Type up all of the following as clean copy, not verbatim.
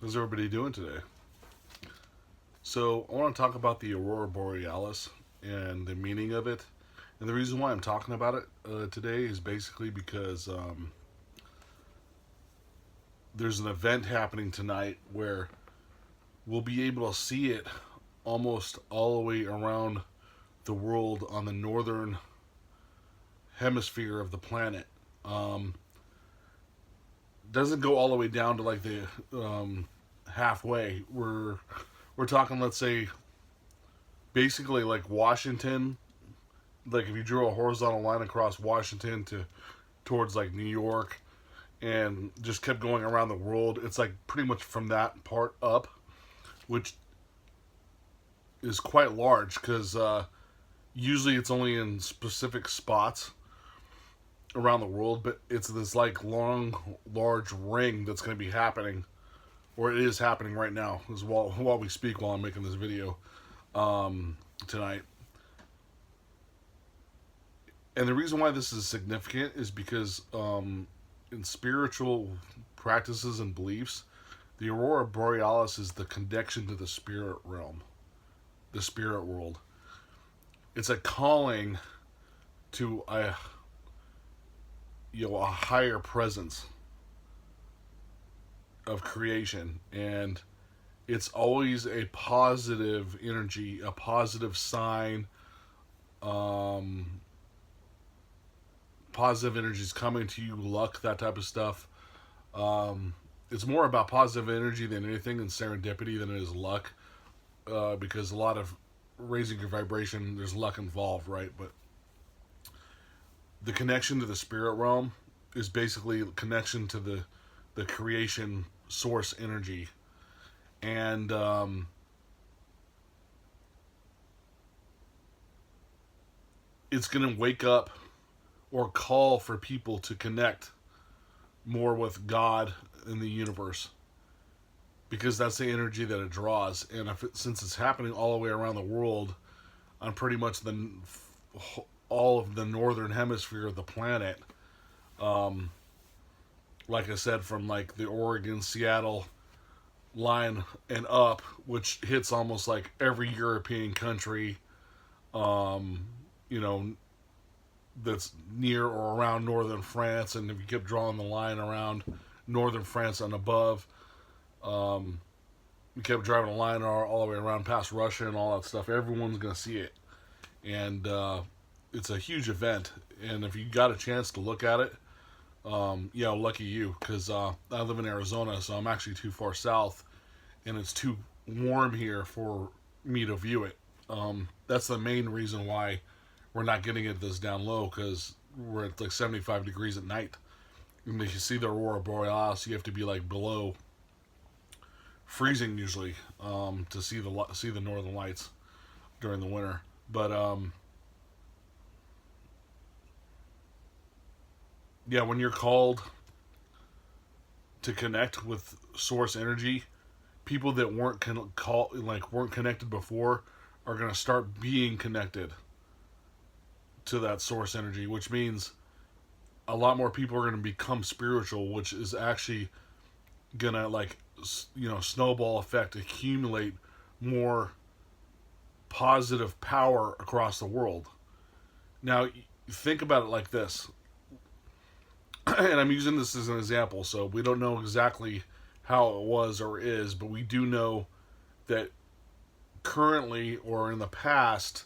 How's everybody doing today? So, I want to talk about the Aurora Borealis and the meaning of it. And the reason why I'm talking about it today is basically because there's an event happening tonight where we'll be able to see it almost all the way around the world on the northern hemisphere of the planet. Um, doesn't go all the way down to like the halfway. We're talking, let's say, basically like Washington. Like if you drew a horizontal line across Washington to towards like New York and just kept going around the world, it's like pretty much from that part up, which is quite large because usually it's only in specific spots around the world, but it's this like long, large ring that's going to be happening, or it is happening right now, as while we speak, while I'm making this video tonight. And the reason why this is significant is because in spiritual practices and beliefs, the Aurora Borealis is the connection to the spirit realm, the spirit world. It's a calling to a higher presence of creation, and it's always a positive energy, a positive sign. Um, Positive energies coming to you, luck, that type of stuff. Um, it's more about positive energy than anything, and serendipity than it is luck, because a lot of raising your vibration, there's luck involved, right? But the connection to the spirit realm is basically a connection to the creation source energy, and it's going to wake up or call for people to connect more with God in the universe, because that's the energy that it draws. And since it's happening all the way around the world on pretty much all of the northern hemisphere of the planet, um, like I said, from like the Oregon, Seattle line and up, which hits almost like every European country, um, you know, that's near or around northern France. And if you kept drawing the line around northern France and above, um, you kept driving a line all the way around past Russia and all that stuff, everyone's going to see it. And it's a huge event. And if you got a chance to look at it, yeah, lucky you, because I live in Arizona, so I'm actually too far south, and it's too warm here for me to view it. That's the main reason why we're not getting it this down low, because we're at like 75 degrees at night. And if you see the Aurora Borealis, you have to be like below freezing usually, to see the northern lights during the winter. But yeah, when you're called to connect with source energy, people that weren't connected before are going to start being connected to that source energy, which means a lot more people are going to become spiritual, which is actually going to like snowball effect, accumulate more positive power across the world. Now, think about it like this, and I'm using this as an example, so we don't know exactly how it was or is, but we do know that currently or in the past,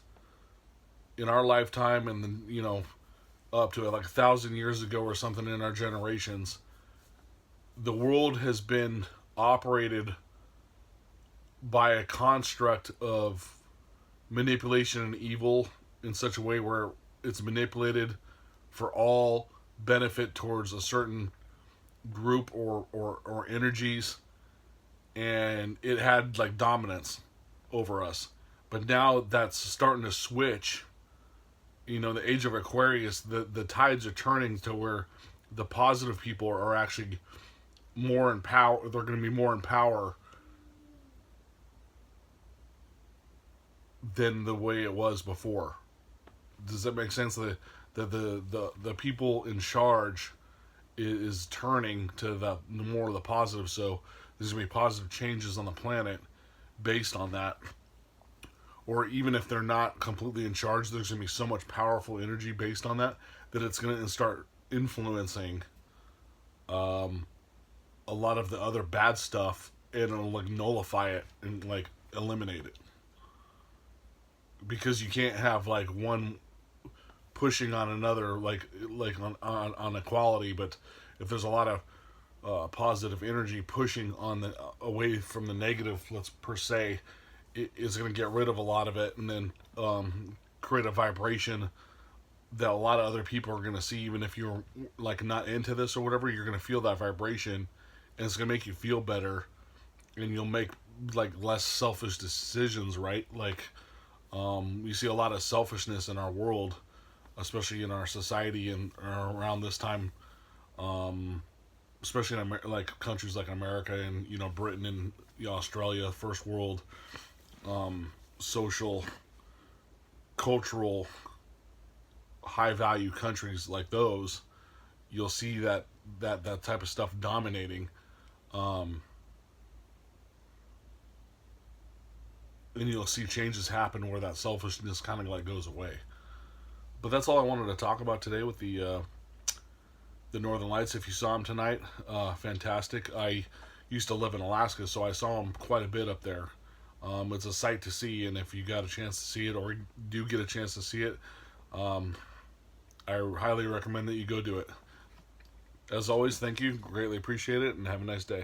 in our lifetime, and then up to like 1,000 years ago or something in our generations, the world has been operated by a construct of manipulation and evil in such a way where it's manipulated for all benefit towards a certain group or energies, and it had like dominance over us. But now that's starting to switch. The age of Aquarius, the tides are turning to where the positive people are actually more in power. They're going to be more in power than the way it was before. Does that make sense? The people in charge is turning to the more of the positive. So there's gonna be positive changes on the planet based on that. Or even if they're not completely in charge, there's gonna be so much powerful energy based on that that it's gonna start influencing a lot of the other bad stuff, and it'll like nullify it and like eliminate it. Because you can't have like one pushing on another, like on equality. But if there's a lot of positive energy pushing on the away from the negative, let's per se, it is going to get rid of a lot of it, and then create a vibration that a lot of other people are going to see. Even if you're like not into this or whatever, you're going to feel that vibration, and it's going to make you feel better, and you'll make like less selfish decisions, right? Like you see a lot of selfishness in our world, especially in our society and around this time, especially in like countries like America and Britain and Australia, first world, social, cultural, high value countries like those. You'll see that type of stuff dominating, and you'll see changes happen where that selfishness kind of like goes away. But that's all I wanted to talk about today with the Northern Lights. If you saw them tonight, fantastic. I used to live in Alaska, so I saw them quite a bit up there. It's a sight to see, and if you got a chance to see it, or do get a chance to see it, I highly recommend that you go do it. As always, thank you. Greatly appreciate it, and have a nice day.